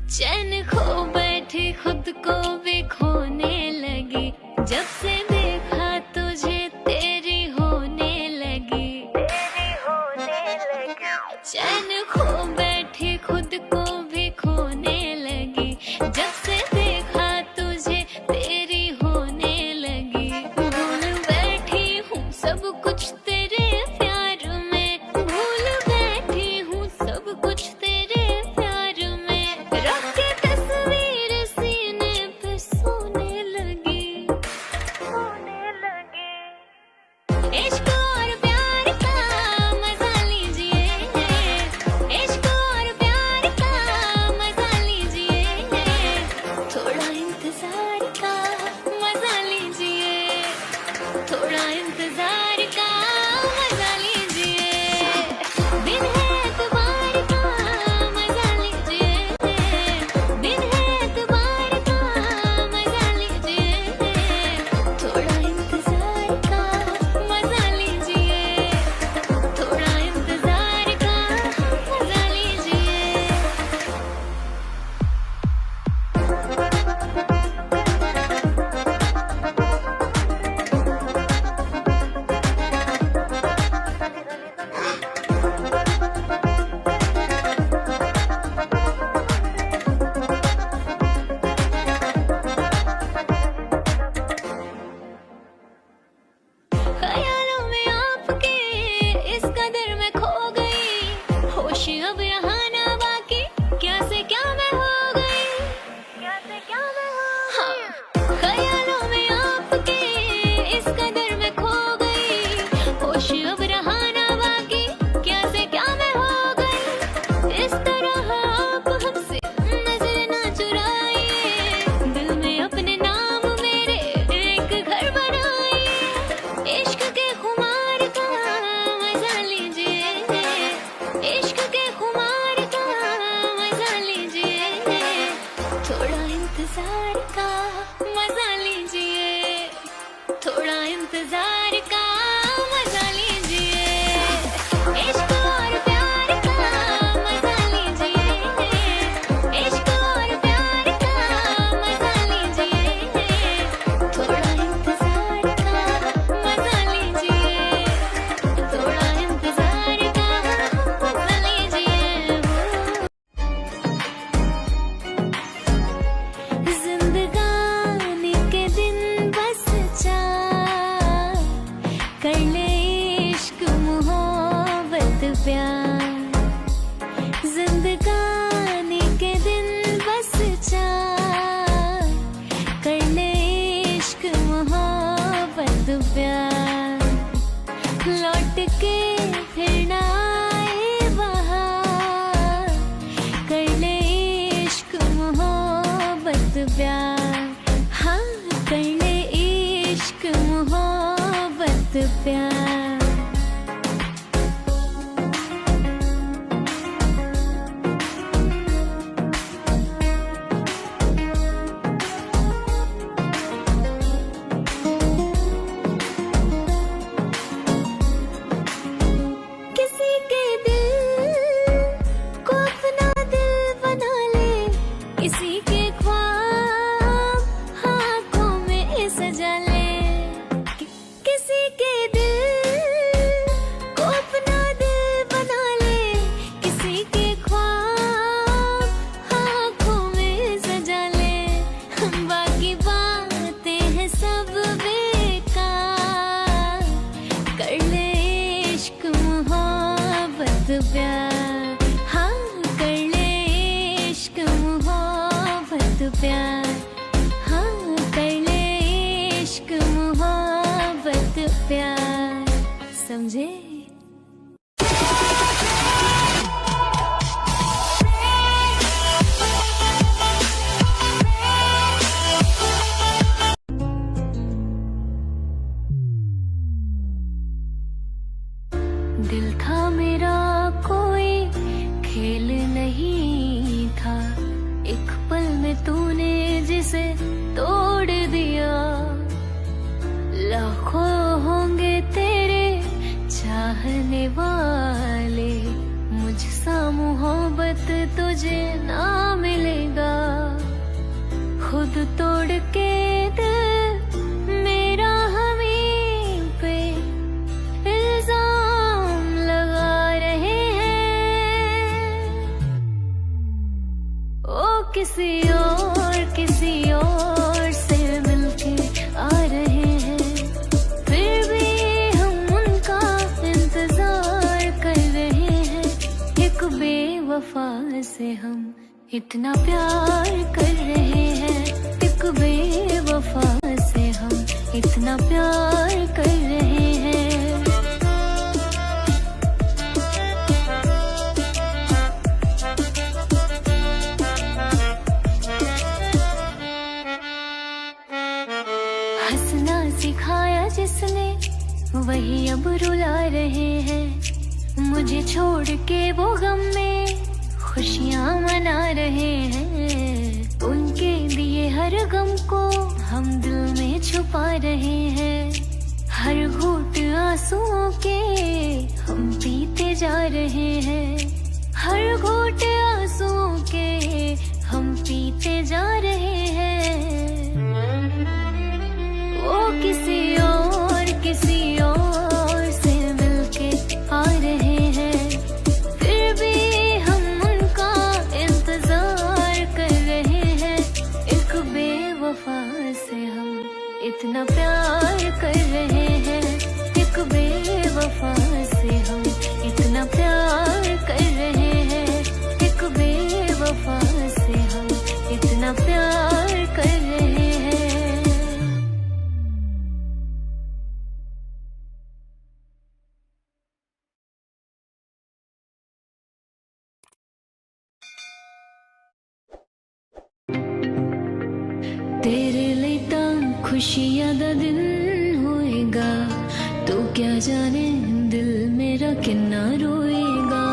चैन खो बैठी खुद को भी खोने लगी, जब से देखा तुझे तेरी होने लगी। चैन खो बैठी खुद को भी खोने लगी, जब से देखा तुझे तेरी होने लगी। भूल बैठी हूँ सब कुछ तेरे प्यार में, भूल बैठी हूँ सब कुछ तेरे प्यार में। रख के तस्वीर सीने पे सोने लगी। इश्क और प्यार का मजा लीजिए, इश्क और प्यार का मजा लीजिए, थोड़ा इंतजार का मजा लीजिए, थोड़ा इंतजार का मजा लीजिए। दिन है एतबार का मजा लीजिए, दिन है एतबार का मजा लीजिए, थोड़ा इंतजार का मजा लीजिए, थोड़ा इंतजार का मजा लीजिए। ख्यालों में आपके इस कदर में खो गई, होश अब यहाँ ना बाकी, क्या से क्या मैं हो गई, हाँ। ख्यालों में आपके इस कदर में खो गई, होश अब रहा ना बाकी, क्या से क्या मैं हो गई। इस तरह आप हमसे नजर ना चुराइए, दिल में अपने नाम मेरे एक घर बनाइए। इश्क के खुमार का मजा लीजिए, इश्क के खुमार का मजा लीजिए, थोड़ा इंतजार का मजा लीजिए, थोड़ा इंतजार का मजा लीजिए। इश्क और प्यार का मजा लीजिए, इश्क और प्यार का मजा लीजिए, थोड़ा इंतजार का मजा लीजिए, थोड़ा इंतजार का मजा लीजिए। जिंदगानी के दिन बस चार, कर ले इश्क मोहब्बत प्यार। जिंदगानी के दिन बस चार, कर ले इश्क मोहब्बत प्यार। लौट के फिर ना आए बहार, कर ले इश्क मोहब्बत प्यार, हाँ कर ले इश्क मोहब्बत प्यार। किसी के दिल को अपना दिल बना ले, किसी के ख्वाब आँखों में सजा ले। किसी के दिल को अपना दिल बना ले, किसी के ख्वाब आँखों में सजा ले। बाकी बातें हैं सब बेकार, कर ले इश्क मोहब्बत प्यार, हाँ कर ले इश्क मोहब्बत प्यार, हाँ कर ले इश्क मोहब्बत प्यार। समझे? दिल था मेरा कोई खेल नहीं था, एक पल में तूने जिसे तोड़ दिया। लाखों होंगे तेरे चाहने वाले, मुझसा मोहब्बत तुझे ना मिलेगा। किसी और से मिलके आ रहे हैं, फिर भी हम उनका इंतजार कर रहे हैं। एक बेवफा से हम इतना प्यार कर रहे हैं, एक बेवफा से हम इतना प्यार कर रहे हैं। हंसना सिखाया जिसने वही अब रुला रहे हैं, मुझे छोड़ के वो गम में खुशियाँ मना रहे हैं। उनके दिए हर गम को हम दिल में छुपा रहे हैं, हर घूंट आंसुओं के हम पीते जा रहे हैं, हर घूंट आंसुओं के हम पीते जा रहे हैं। वो किसी और से मिलके आ रहे हैं, फिर भी हम उनका इंतजार कर रहे हैं। एक बेवफा से हम इतना प्यार कर रहे हैं, एक बेवफा से हम इतना प्यार कर रहे हैं, एक बेवफा से हम इतना प्यार कर रहे हैं। तेरे लिए खुशियां दा दिन होएगा, तो क्या जाने दिल मेरा कितना रोएगा।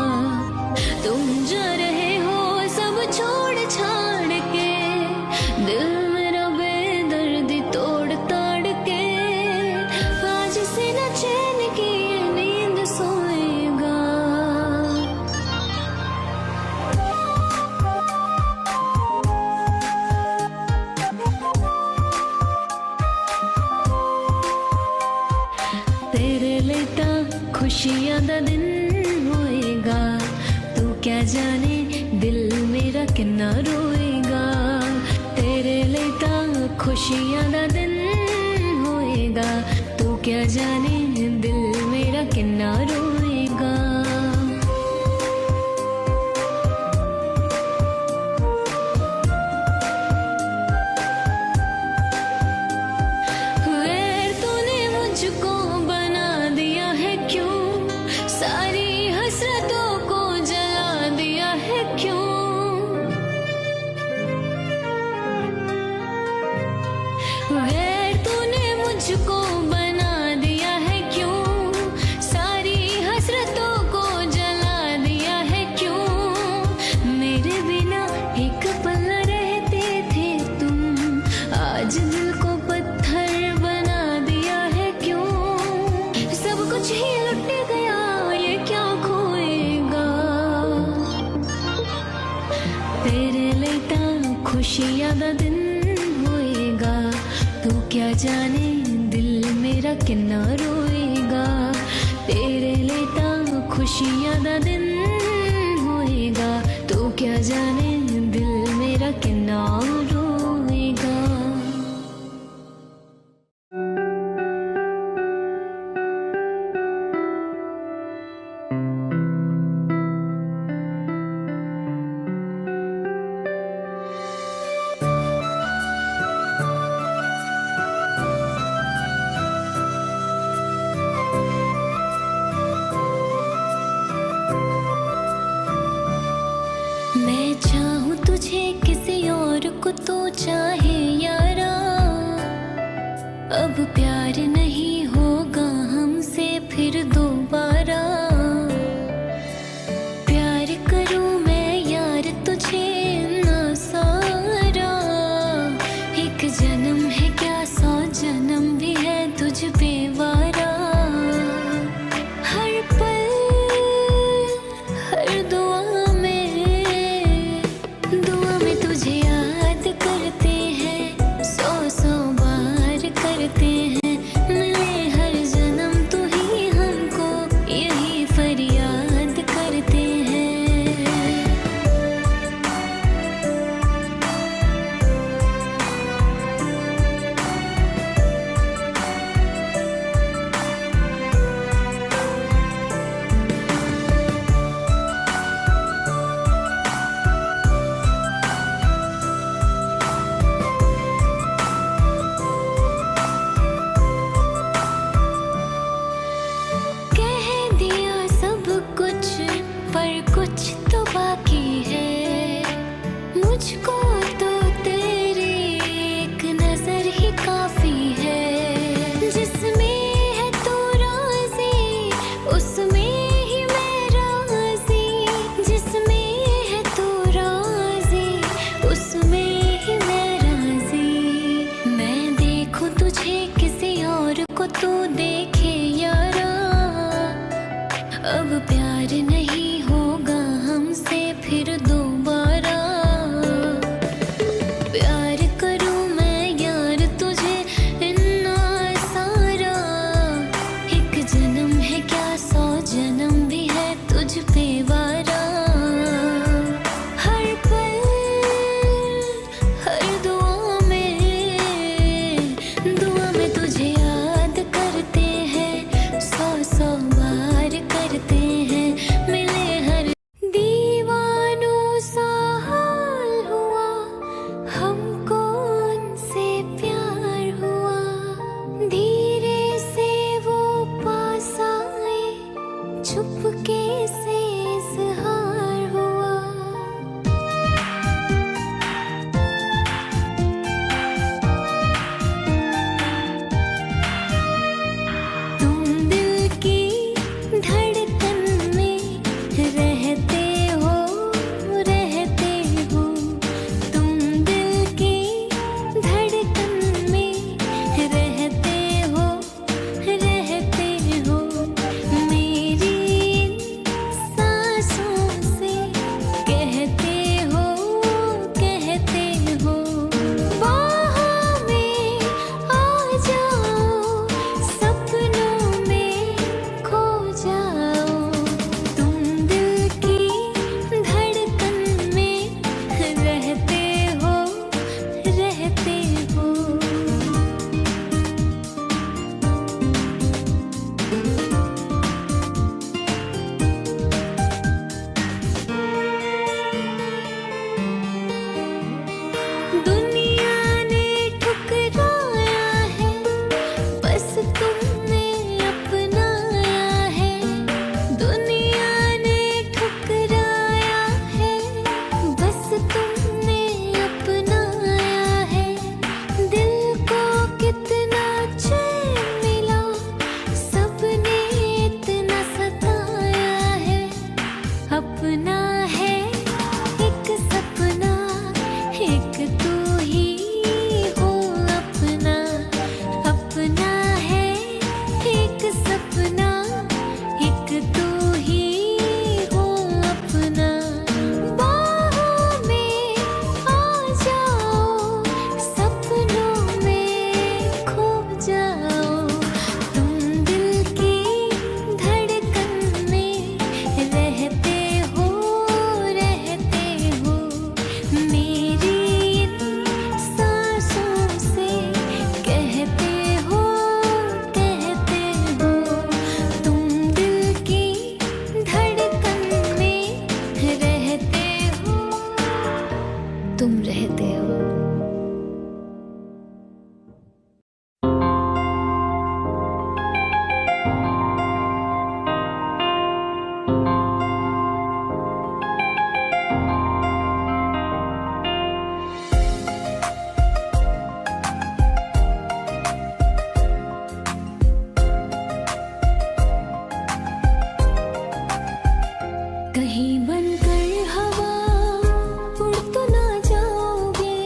तुम जा रहे हो सब छोड़ छाड़ के, दिल मेरा बेदर्दी तोड़ ताड़ के, आज से न चैन की नींद सोएगा। तेरे लेता खुशियां दा दिन होएगा, तू क्या जाने दिल मेरा कितना रोएगा। तेरे लेता खुशियां दा दिन होएगा, तू क्या जाने दिल मेरा कितना रोएगा। गैर तूने मुझको बना दिया है क्यों, सारी हसरतों को जला दिया है क्यों। गैर तूने मुझको बना दिया है क्यों, सारी हसरतों को जला दिया है क्यों। मेरे बिना एक पल न रहते थे तुम, आज दिल को पत्थर बना दिया है क्यों। सब कुछ ही लुट गया, ये क्या खोएगा। तेरे लेता खुशियां दा दिन होएगा, तू क्या जाने दिल मेरा कितना रोएगा। तेरे लेता खुशियां दा दिन होएगा, तू क्या जाने दिल मेरा कितना रोएगा। मैं चाहूँ तुझे किसी और को तो चाहे यारा, अब प्यार नहीं होगा हमसे फिर दोबारा। प्यार करूँ मैं यार तुझे ना सारा, एक जन्म है क्या 100 जन्म भी है तुझ पे वारा। हर पल हर दुआ में तुझे याद करते हैं, 100 बार करते हैं। मुझको तो तेरी एक नजर ही काफी है। जिसमें है तू राजी उसमें ही मैं राजी, जिसमें है तू राजी उसमें ही मैं राजी। मैं देखूं तुझे किसी और को तू देखे यारा, अब प्यार नहीं होगा हमसे फिर दोबारा। प्यार करूं मैं यार तुझे इतना सारा, एक जन्म है क्या 100 जन्म भी है तुझ पे वारा। हर पल हर दुआ में तुझे याद करते हैं, 100 बार करते हैं मिले हर। दीवानों सा हाल हुआ हमको उनसे प्यार हुआ, धीरे से वो पास आए चुपके से इज़हार हुआ। तुम दिल की धड़कन में रहते हो, रहते हो। तुम दिल की धड़कन में रहते हो, रहते हो। मेरी इन सांसों से कहते हो, कहते हो। बाहों में आ जाओ, सपनों में खो जाओ। तुम दिल की धड़कन में रहते हो, रहते हो। दुनिया ने ठुकराया है, बस तुमने अपनाया है। दुनिया ने ठुकराया है, बस तुमने अपनाया है। दिल को कितना चैन मिला, सबने इतना सताया है। अपना है एक सपना, एक तू ही हो अपना। अपना है एक सपना, एक तू ही हो अपना। बाहों में आ जाओ, सपनों में खो जाओ। तुम दिल की धड़कन में रहते हो, रहते हो। मेरी इन सांसों से कहते हो, कहते हो। तुम दिल की धड़कन में रहते हो, तुम रहते हो। कहीं बनकर हवा उड़ तो ना जाओगे,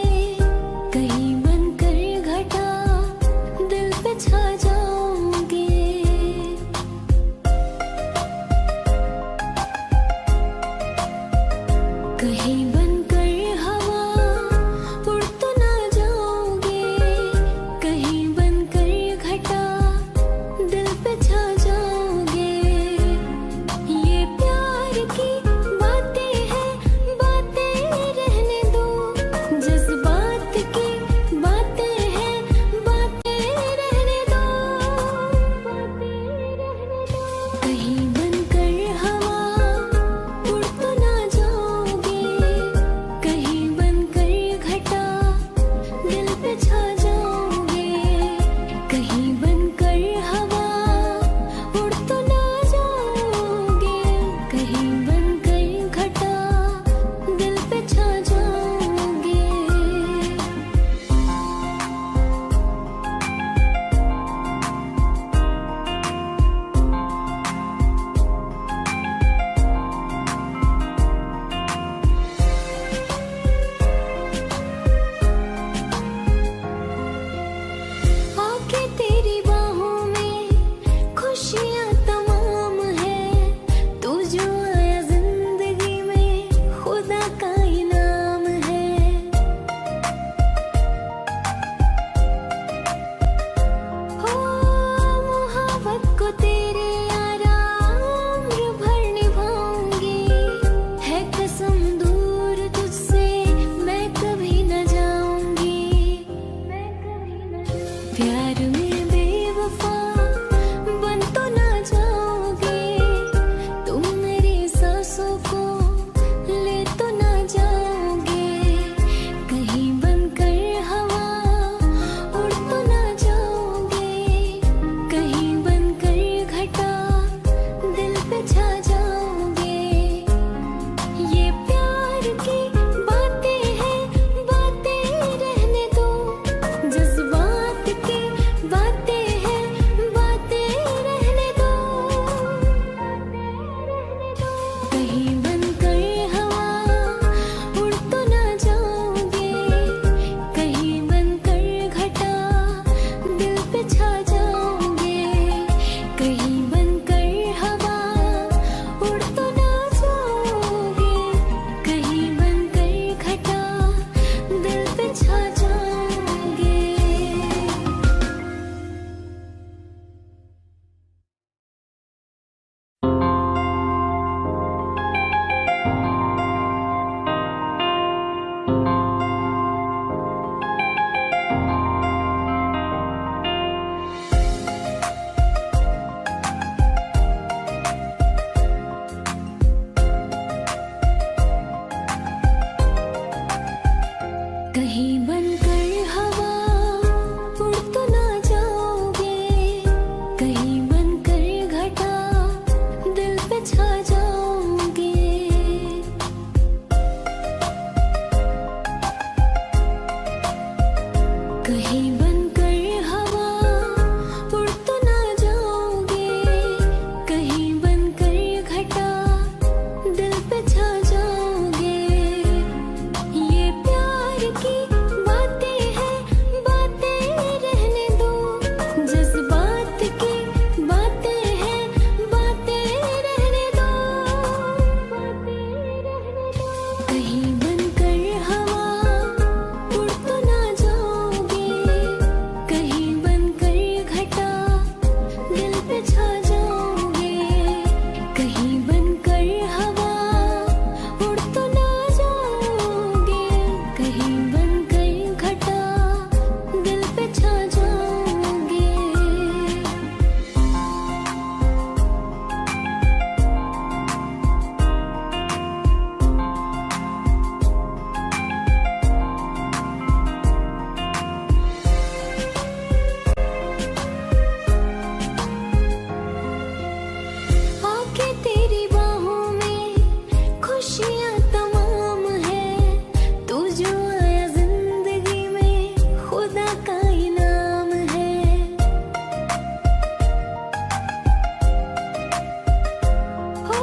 कहीं बनकर हवा उड़ तो ना जाओगे, कहीं बनकर घटा दिल पे छा जाओगे। कहीं बनकर हवा उड़ तो ना जाओगे, कहीं बनकर घटा दिल पे छा जाओगे। ये प्यार की बातें हैं, बातें रहने दो, जज्बात की बातें हैं, बातें रहने दो, बातें रहने दो। कहीं बनकर हवा उड़ तो ना जाओगे, कहीं बनकर घटा दिल पे छा जाओगे। कहीं बनकर हवा उड़ तो ना जाओगे, कहीं बनकर घटा दिल पे छा जाओगे। आके तेरी बाहों में खुशियाँ तमाम है, तू जो आया जिंदगी में खुदा का इनाम है। हो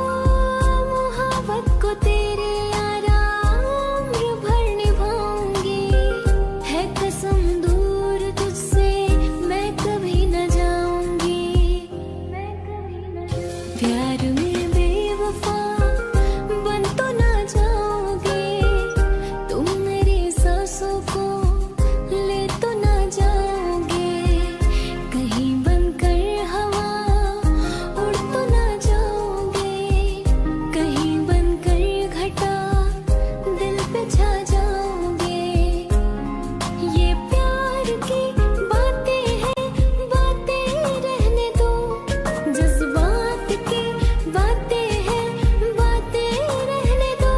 मोहब्बत को तेरे आराम भर निभाऊंगी, है कसम दूर तुझसे मैं कभी न जाऊंगी, मैं कभी न जाऊंगी। प्यार में बेवफा बन तो ना जाओगे, तुम मेरी सांसों को ले तो ना जाओगे। कहीं बनकर हवा उड़ तो ना जाओगे, कहीं बनकर घटा दिल पे छा जाओगे। ये प्यार की बातें हैं, बातें रहने दो, जज्बात की बातें हैं, बातें रहने दो,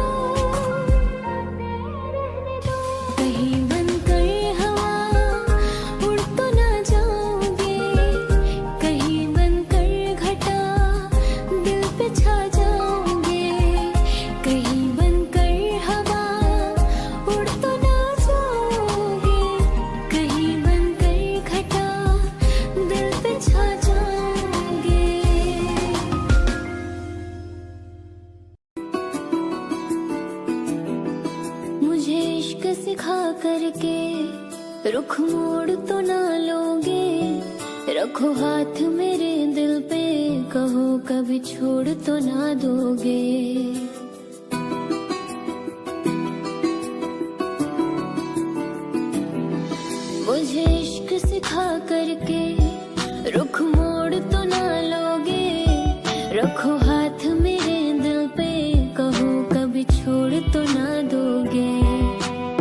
रहने दो। कहीं बनकर हवा उड़ तो ना जाओगे, कहीं बनकर घटा दिल पे छा जाओगे। कहीं बनकर हवा उड़ तो ना जाओगे, कहीं बनकर घटा दिल पे छा जाओगे। मुझे इश्क सिखा करके रुख मोड़ तो ना लोगे, रखो हाथ मेरे दिल पे, कहो कभी छोड़ तो ना दोगे। मुझे इश्क सिखा करके रुख मोड़ तो ना लोगे, रखो हाथ मेरे दिल पे, कहो कभी छोड़ तो ना दोगे।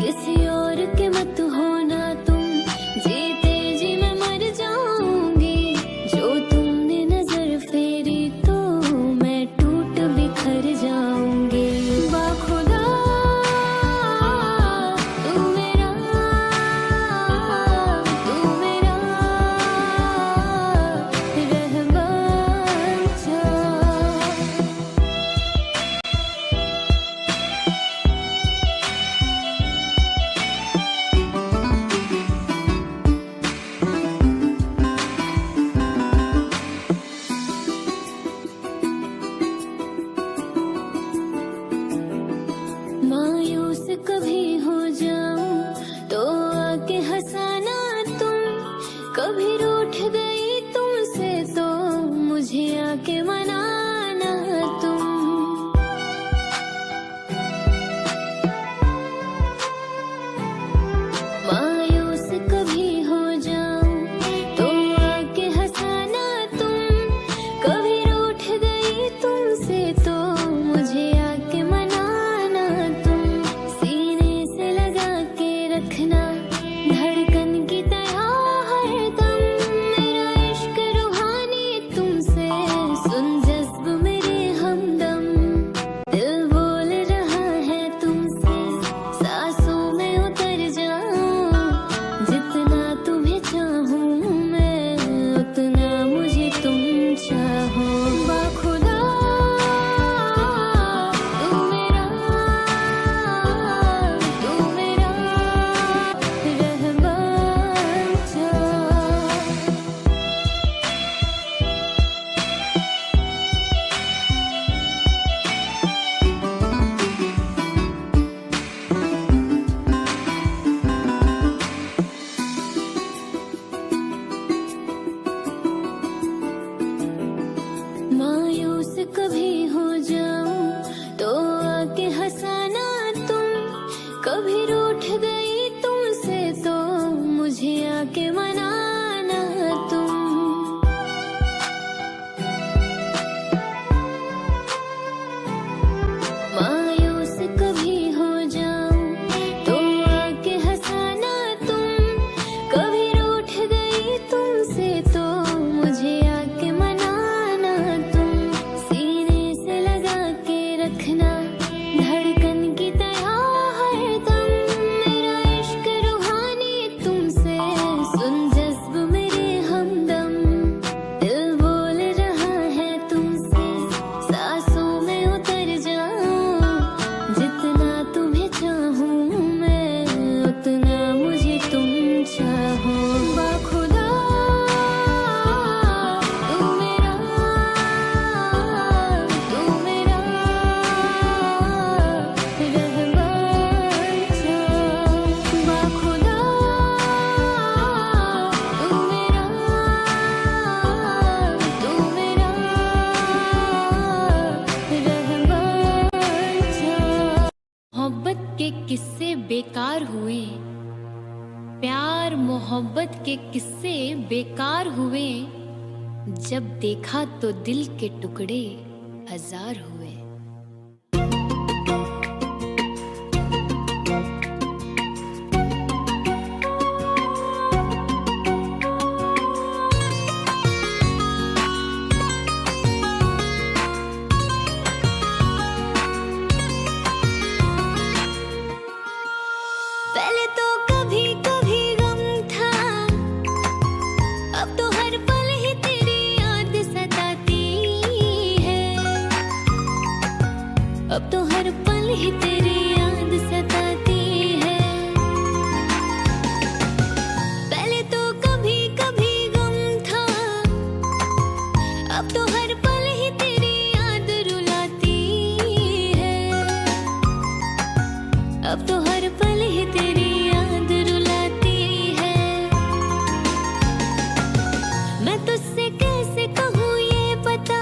किसी और के मत होना तुम, जीते जी मैं मर जाऊंगी, जो तुमने नजर फेरी तो मैं टूट बिखर जाऊंगी। गई तुमसे तो मुझे आके मनाना तुम। मायूस कभी हो जाऊं तो आके हंसाना तुम। कभी रूठ गई तुमसे तो मुझे आके मनाना तुम। सीने से लगा के रखना धड़कन की तरह हरदम। मेरा इश्क रूहानी तुमसे सुन जज्ब मेरे हमदम। दिल बोल रहा है तुमसे सांसों में उतर जाऊं। जितना तुम्हें चाहूं मैं उतना मुझे तुम चाहो। बाखुदा तू मेरा रहमान था। बाखुदा तू मेरा रहमान था। मोहब्बत के किस्से बेकार हुए, प्यार मोहब्बत के किस्से बेकार हुए। जब देखा तो दिल के टुकड़े हजार हुए। पहले तो कभी कभी गम था, अब तो हर पल ही तेरी याद सताती है। अब तो हर पल ही तेरी याद सताती है। पहले तो कभी कभी गम था, अब तो हर पल ही तेरी याद रुलाती है। अब तो हर पल ही तेरी याद रुलाती है। मैं तुझसे कैसे कहूँ ये पता,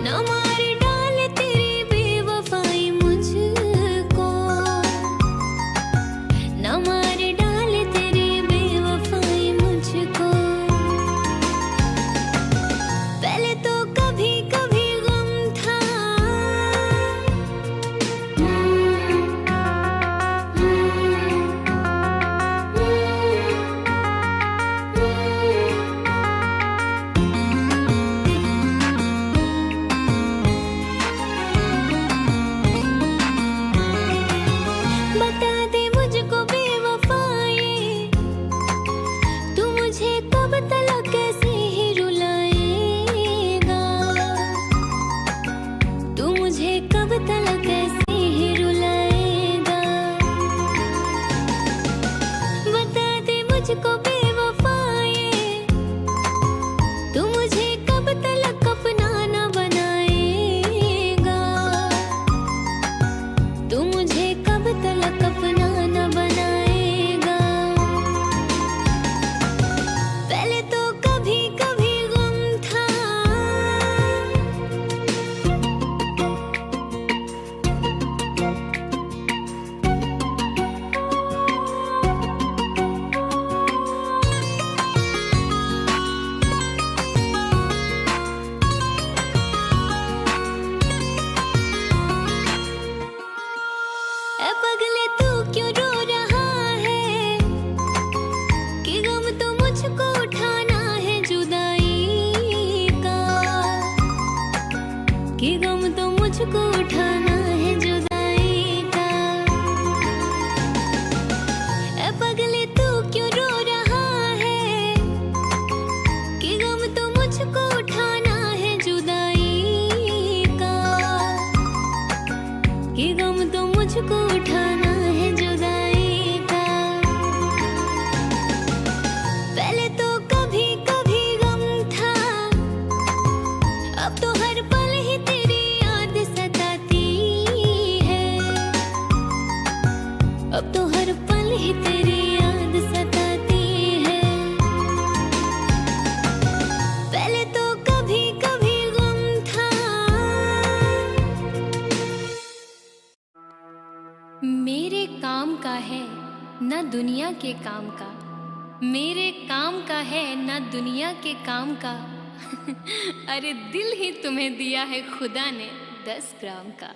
न मार डाले तेरी बेवफाई मुझको। न मार डाले तेरी बेवफाई मुझको। पहले तो कभी कभी गम था। बता दे मुझको बेवफाए, तू मुझे कब तलक कैसे ही रुलाएगा। तू मुझे कब तलक कैसे ही रुलाएगा। बता दे मुझको बेवफाए, तू मुझे कब तलक अपना न बनाएगा। तू मुझे कब तलक अपना न बनाएगा। पहले तो कभी कभी गम था। ए पगले तू क्यों रो रहा है, कि गम तो मुझको उठाना है जुदाई का। कि गम तो मुझको उठाना है जुदाई का। ए पगले तू क्यों रो रहा है, कि गम तो मुझको उठाना है जुदाई का। कि गम तो मुझको उठाना है जुदाई का। पहले तो कभी कभी गम था, अब तो हर पल ही तेरी याद सताती है। अब तो हर पल ही तेरी याद सताती है। पहले तो कभी कभी गम था। मेरे काम काम का है न दुनिया के काम का, मेरे काम का है न दुनिया के काम का। अरे दिल ही तुम्हें दिया है खुदा ने 10 ग्राम का।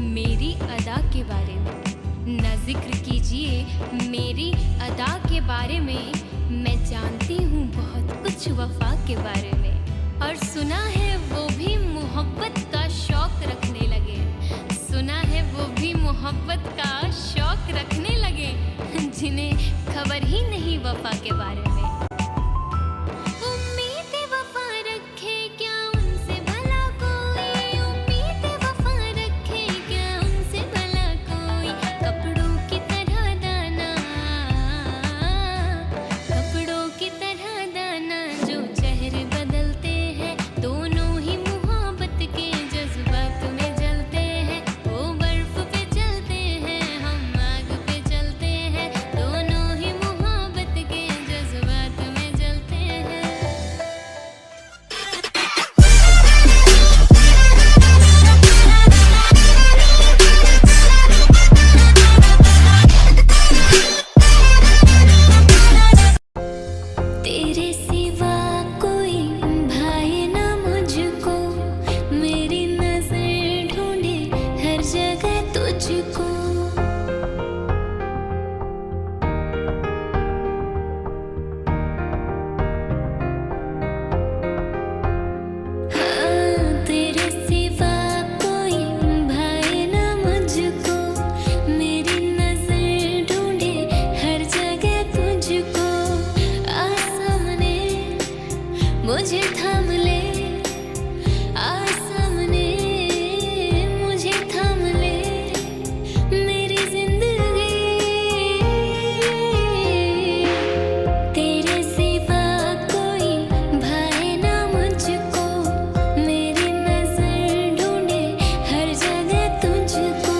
मेरी अदा के बारे में, न जिक्र कीजिए मेरी अदा के बारे में। मैं जानती हूँ बहुत कुछ वफा के बारे में, और सुना है वो भी मोहब्बत का शौक रखने लगे। सुना है वो भी मोहब्बत का शौक रखने लगे, जिन्हें खबर ही नहीं वफा के बारे में। मुझे थाम ले सामने, मुझे थाम ले मेरी जिंदगी। तेरे सिवा कोई भाए ना मुझको, मेरी नजर ढूंढे हर जगह तुझको।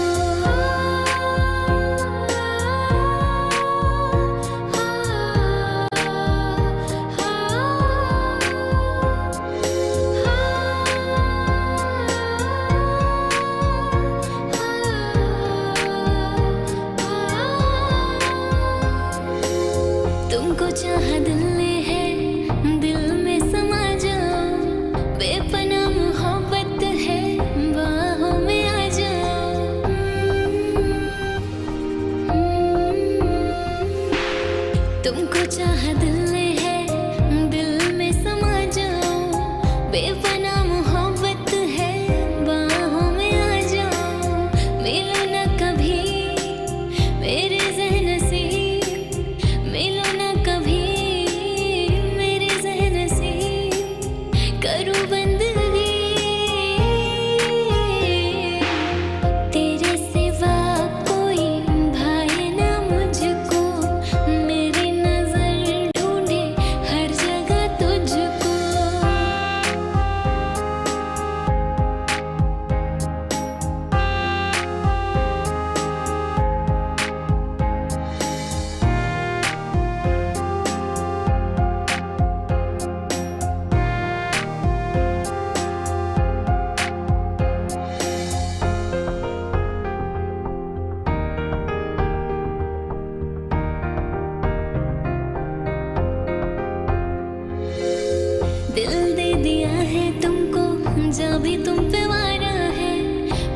जा भी तुम पे वारा है,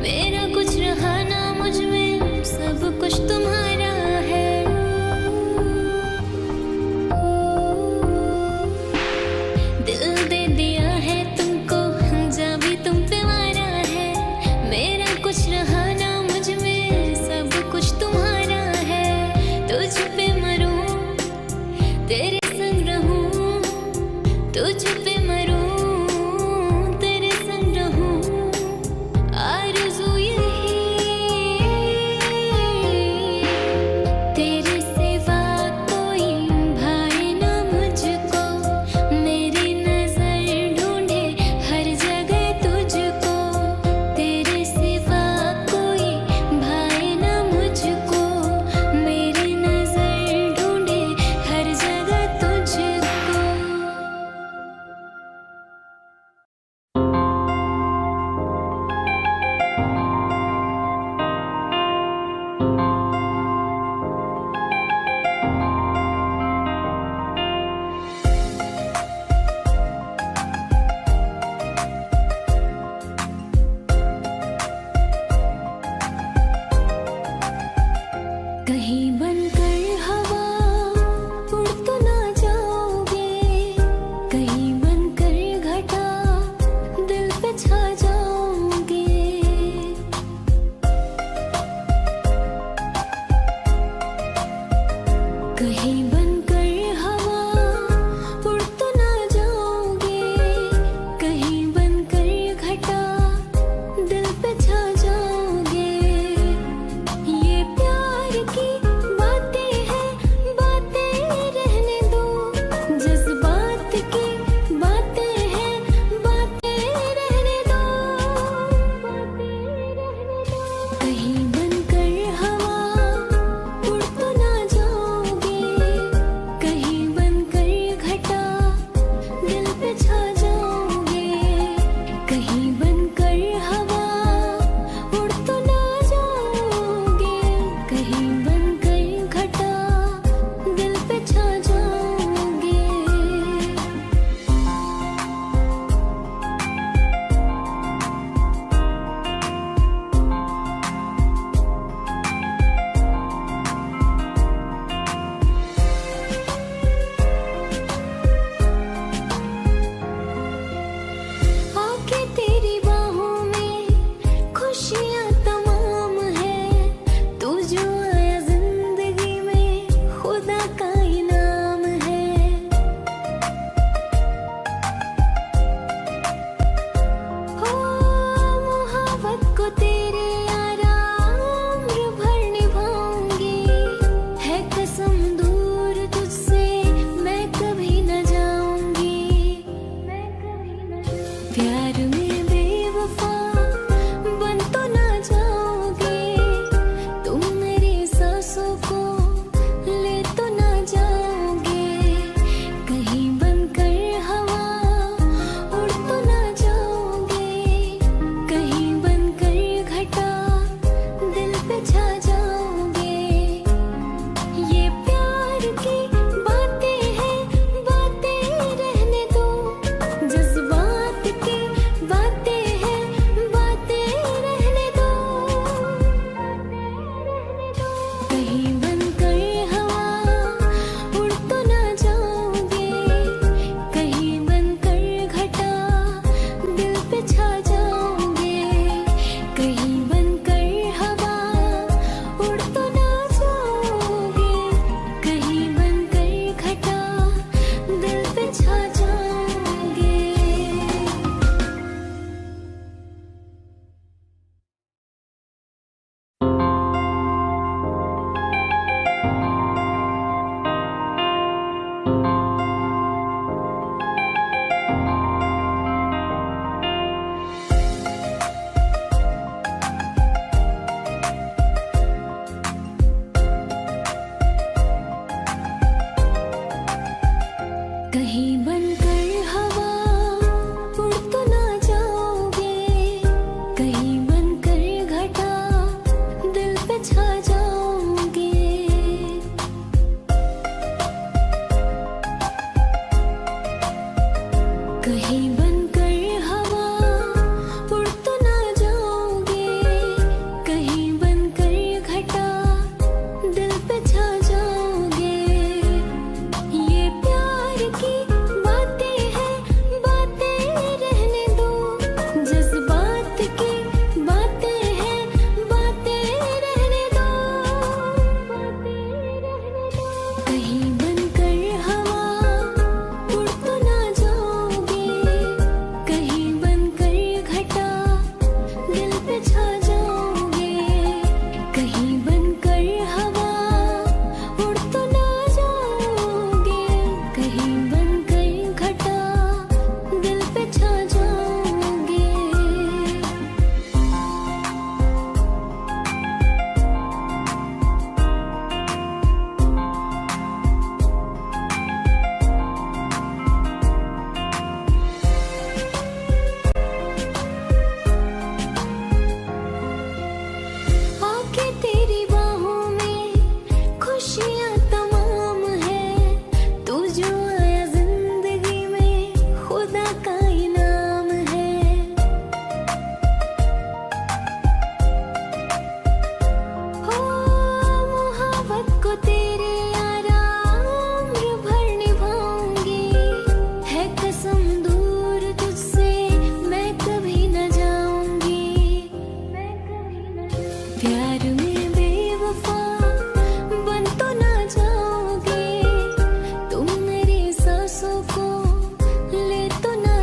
मेरा कुछ रहा ना मुझ में, सब कुछ तुम्हारा है। दिल दे दिया है तुमको, जा भी तुम पे वारा है, मेरा कुछ रहा ना मुझ में, सब कुछ तुम्हारा है। तुझ पे मरूं, तेरे संग रहूं, तुझ पे मरूं, तेरे संग रहूं, आरज़ू यही, तेरे सिवा कोई भाए ना मुझको, मेरी नजर खुदा का इनाम है। हो मोहब्बत को तेरे यारा उम्र भर निभाऊंगी, है कसम दूर तुझसे मैं कभी न जाऊंगी, मैं कभी न जाऊंगी। प्यार में बेवफा बन तो ना जाओगे, तुम मेरी सांसों को ले तो ना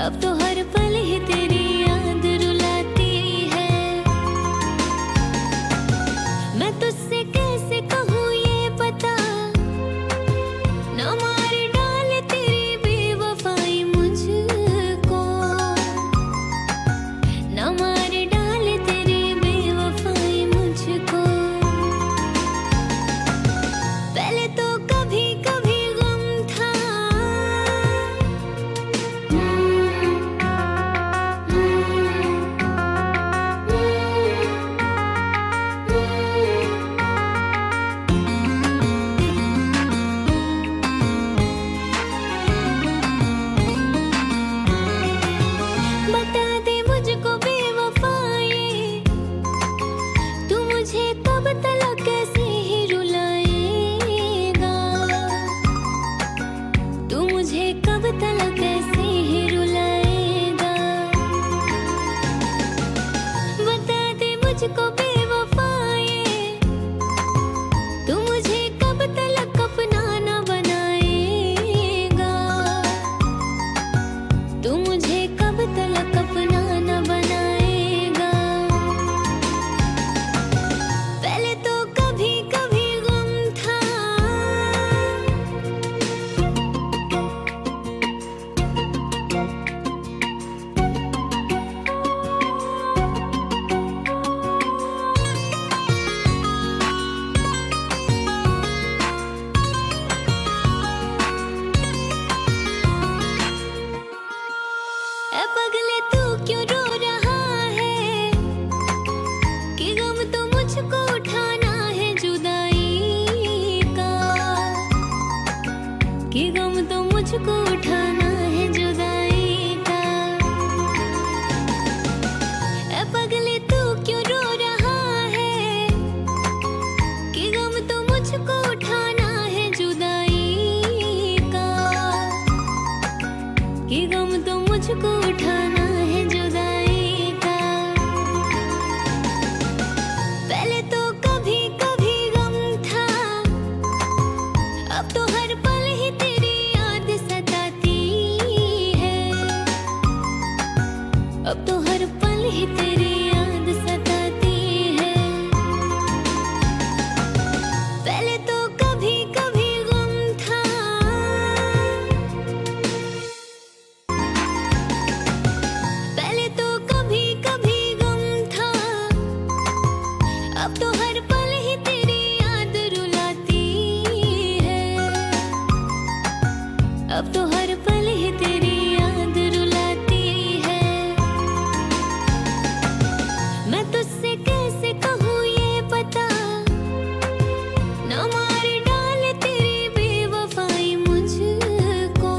अब तो हर पल ही तेरी याद रुलाती है। मैं तुझसे कैसे कहूँ ये पता, न मार डाले तेरी बेवफाई मुझको, न मार डाले तेरी बेवफाई मुझको। पहले तो कभी कभी गम था, बता दे मुझको बेवफाई, तू मुझे कब तलक कैसे ही रुलाएगा, तू मुझे कब तलक कैसे ही रुलाएगा। बता दे मुझको बेवफाई, तू मुझे कब तलक अपना न बनाएगा, तू मुझे कब तलक अपना न बनाएगा। पहले तो कभी कभी गम था, ए पगले तू क्यों रो रहा है, कि गम तो मुझको उठाना है जुदाई का, कि गम तो मुझको उठाना है जुदाई का। ए पगले तू क्यों रो रहा है, कि गम तो मुझको उठाना है जुदाई का, कि गम तो मुझको उठाना है जुदाई का। पहले तो कभी कभी गम था, अब तो हर पल ही तेरी याद सताती है, अब तो हर पल ही तेरी याद सताती है। पहले तो कभी कभी गम था, पहले तो कभी कभी गम था, अब तो हर पल ही तेरी याद रुलाती है, अब तो हर पल ही तेरी याद रुलाती है। मैं तुझसे कैसे कहूँ ये पता, न मार डाले तेरी बेवफाई मुझको,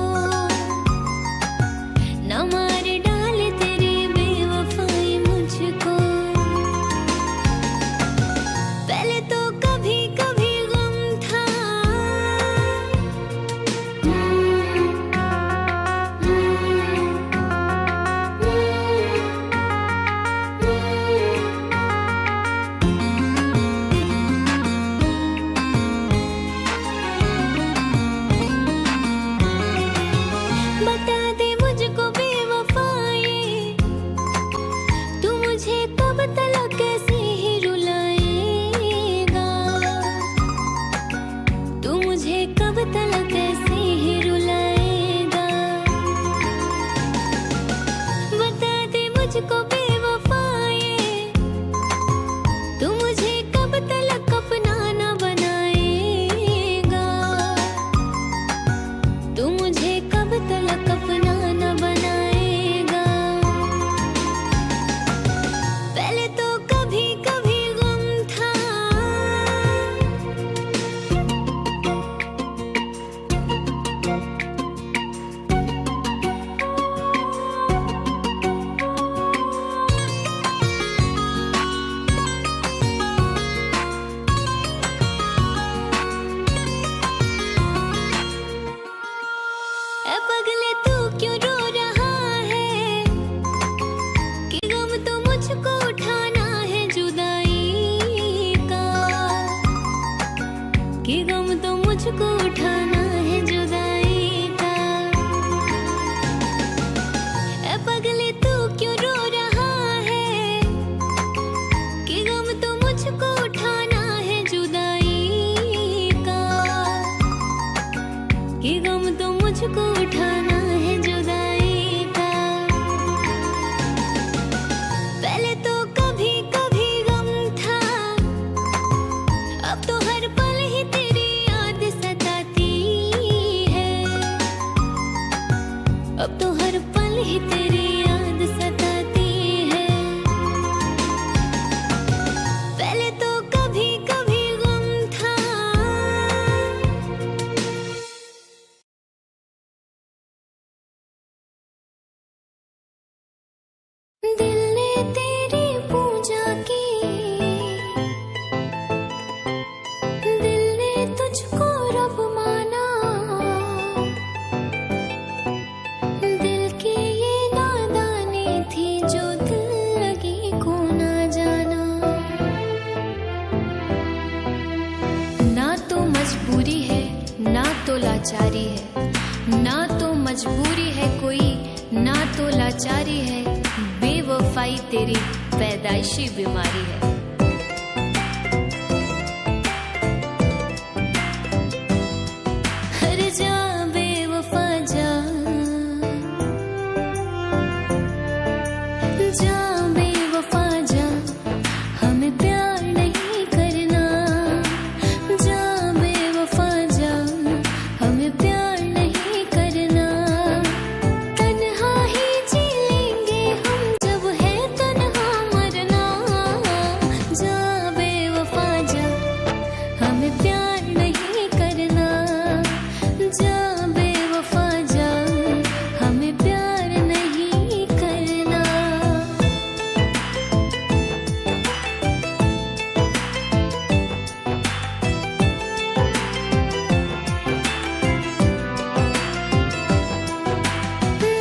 न मार डाले तेरी बेवफाई मुझको। पहले तो कभी कभी गम था, बता दे मुझको बेवफाई, तू मुझे कब तलक कैसे ही रुलाएगा, तू मुझे कब तलक कैसे ही रुलाएगा। बता दे मुझको बेवफाई, तू मुझे कब तलक अपना न बनाएगा, तू मुझे कब तलक अपना न बनाएगा। पहले तो कभी कभी गम था, साल ही तेरी याद सताती है। पहले तो कभी कभी गम था, दिल ने तेरी पूजा की, दिल ने तुझको रब माना, दिल की ये नादानी थी जो दिल लगी को ना जाना। ना तो मजबूरी है ना तो लाचारी है, ना तो मजबूरी है कोई ना तो लाचारी है, बेवफाई तेरी पैदाइशी बीमारी है। हर जा बेवफा जा, जा बेवफा जा, हमें प्यार नहीं करना। जा बेवफा जा, हमें प्यार नहीं करना। तन्हा ही जी लेंगे हम जब है तन्हा मरना। जा बेवफा जा, हमें प्यार नहीं करना। जा बेवफा जा, हमें प्यार नहीं करना।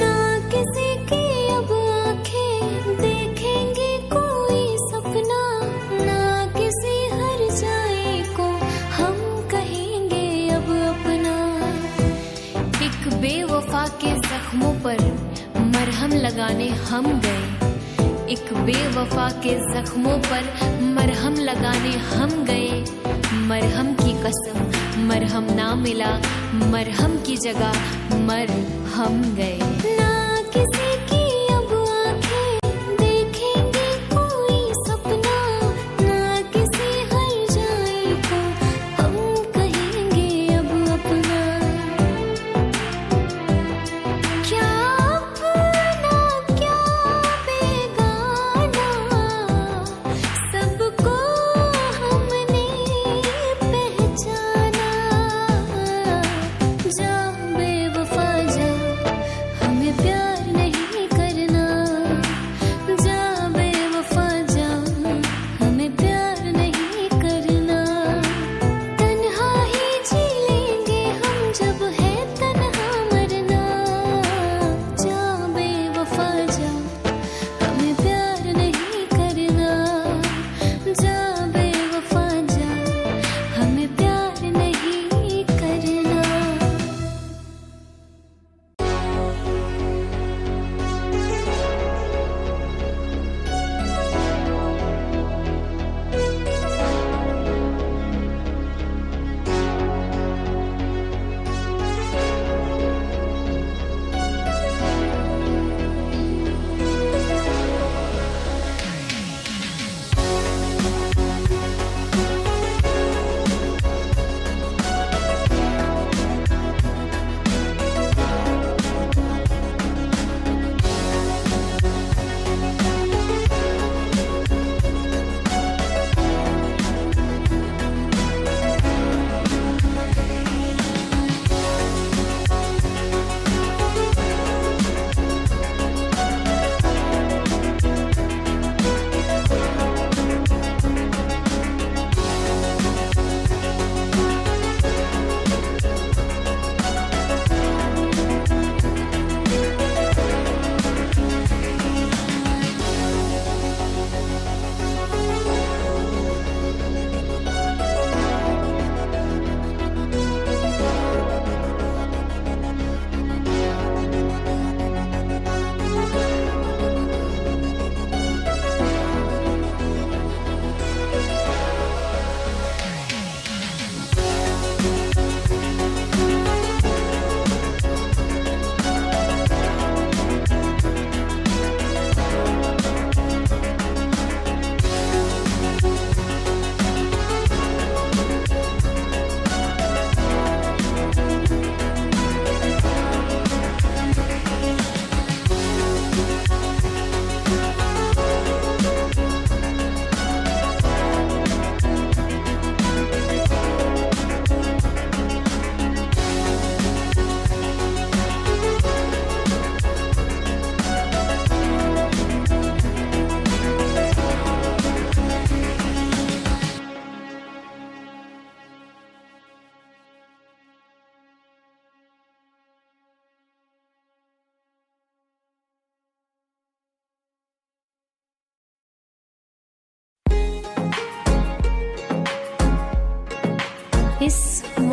ना किसी की अब आंखें देखेंगी कोई सपना, ना किसी हर जाए को हम कहेंगे अब अपना। एक बेवफा के जख्मों पर मरहम लगाने हम गए, एक बेवफा के जख्मों पर मरहम लगाने हम गए। मरहम की कसम मरहम ना मिला, मरहम की जगह मर हम गए। ना किसी की अब आंखें देखेंगी कोई सपना, ना किसी हर जाए को हम कहेंगे अब अपना। क्या अपना क्या बेगाना, सबको हमने पहचाना। जा बेवफा जा, हमें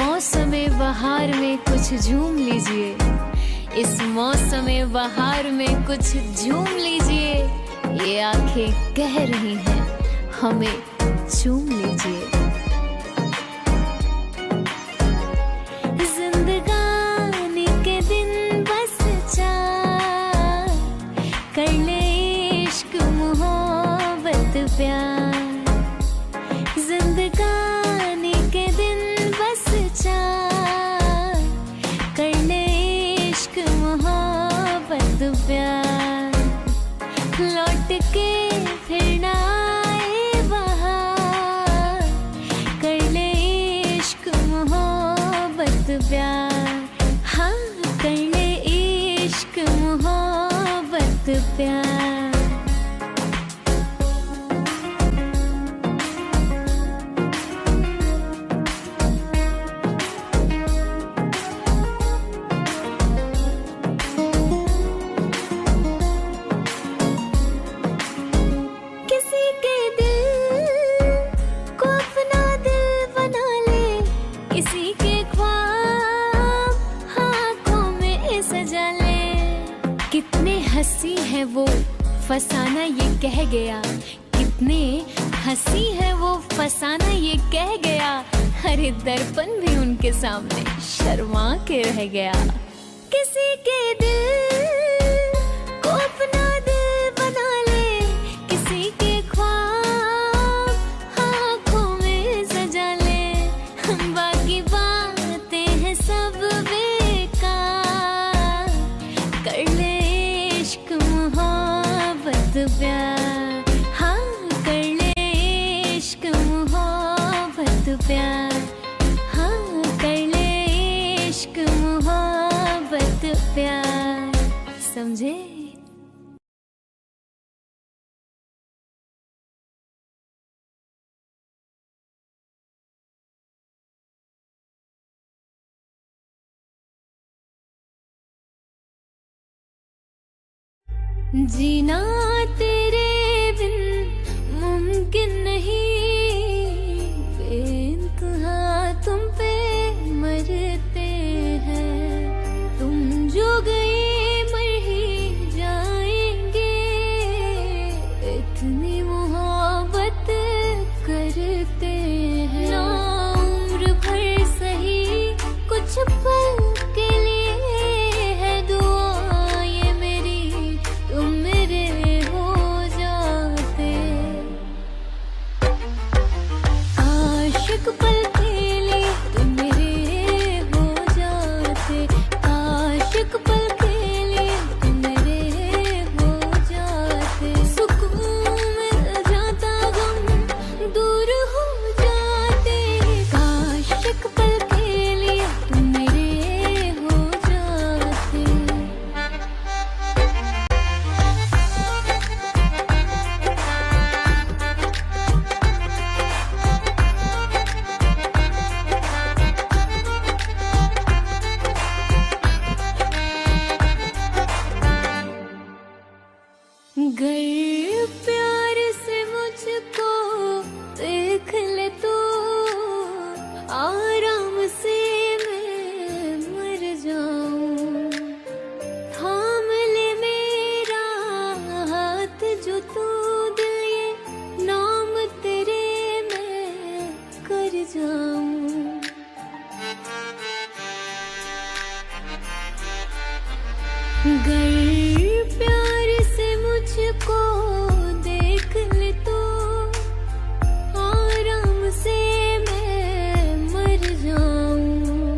मौसमे बहार में कुछ झूम लीजिए, इस मौसमे बहार में कुछ झूम लीजिए। ये आंखें कह रही हैं हमें चूम लीजिए। जिंदगानी के दिन बस चार, कर ले इश्क मोहब्बत प्यार। जिंदगानी के दिन बस चार, कर ले इश्क मोहब्बत प्यार। लौट के फिर ना आए बहार, कर ले इश्क मोहब्बत प्यार। हाँ, कर ले इश्क मोहब्बत प्यार। कितने हंसी है वो फसाना ये कह गया, कितने हंसी है वो फसाना ये कह गया। अरे दर्पण भी उनके सामने शर्मा के रह गया। किसी के दिल को अपना दिल बना ले, किसी के ख्वाब आँखों में सजा ले। बाकी बातें हैं सब बेकार, कर ले इश्क मोहब्बत प्यार। हाँ, कर ले इश्क मोहब्बत प्यार। हाँ, कर ले इश्क मोहब्बत प्यार। समझे? जीना तेरे बिन मुमकिन नहीं, बेइंतहा तुम पे मरते हैं। तुम जो गए मर ही जाएंगे, इतनी मोहब्बत करते हैं। ना उम्र भर सही कुछ पल के लिए है दुआ ये मेरी, तुम मेरे हो जाते। आशिक पल के लिए तुम मेरे हो जाते। आशिक पल के लिए तुम मेरे हो जाते। सुकून मिल जाता, गम दूर हो जाते। आशिक पल के लिए तुम मेरे हो जाते। गर प्यार से मुझको देख ले तो, आराम से मैं मर जाऊं। थाम ले मेरा हाथ जो तू दिल, ये नाम तेरे मैं कर जाऊं। गर प्यार से मुझको देख ले तो, आराम से मैं मर जाऊं।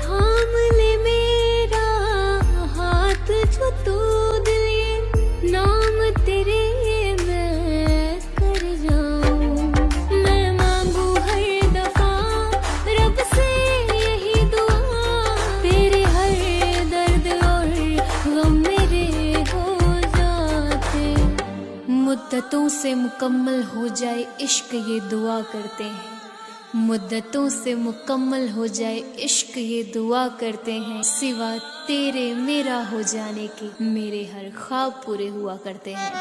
थाम ले मेरा हाथ जो तू दिल, ये नाम तेरे मैं कर जाऊं। मैं मांगू हर दफा रब से यही दुआ, तेरे हर दर्द और गम मेरे हो जाते। मुद्दतों से मुकम्मल हो जाए इश्क ये दुआ करते हैं। मुद्दतों से मुकम्मल हो जाए इश्क ये दुआ करते हैं। सिवा तेरे मेरा हो जाने के मेरे हर ख्वाब पूरे हुआ करते हैं।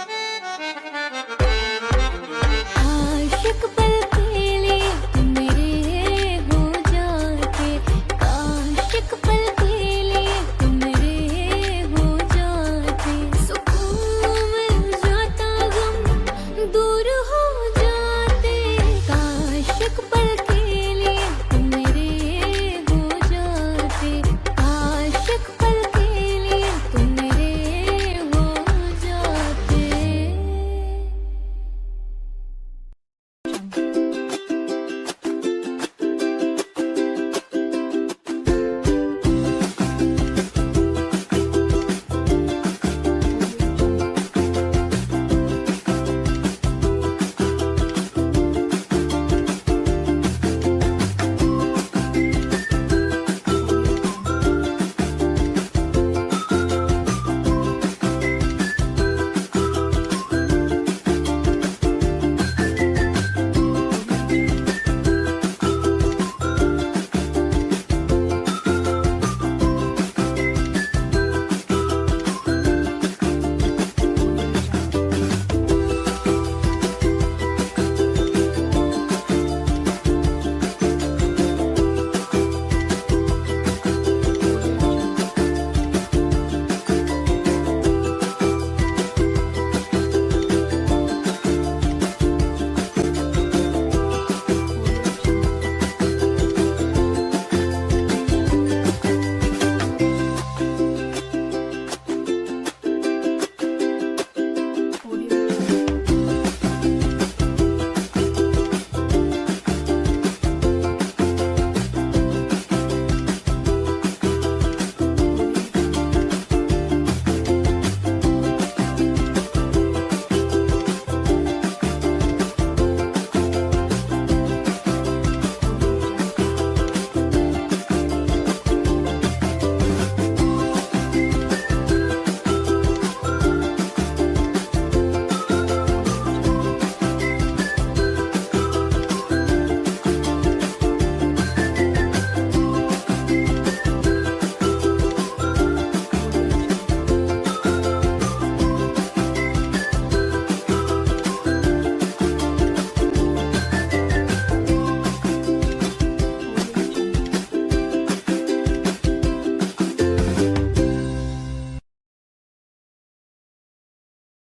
आशिक पल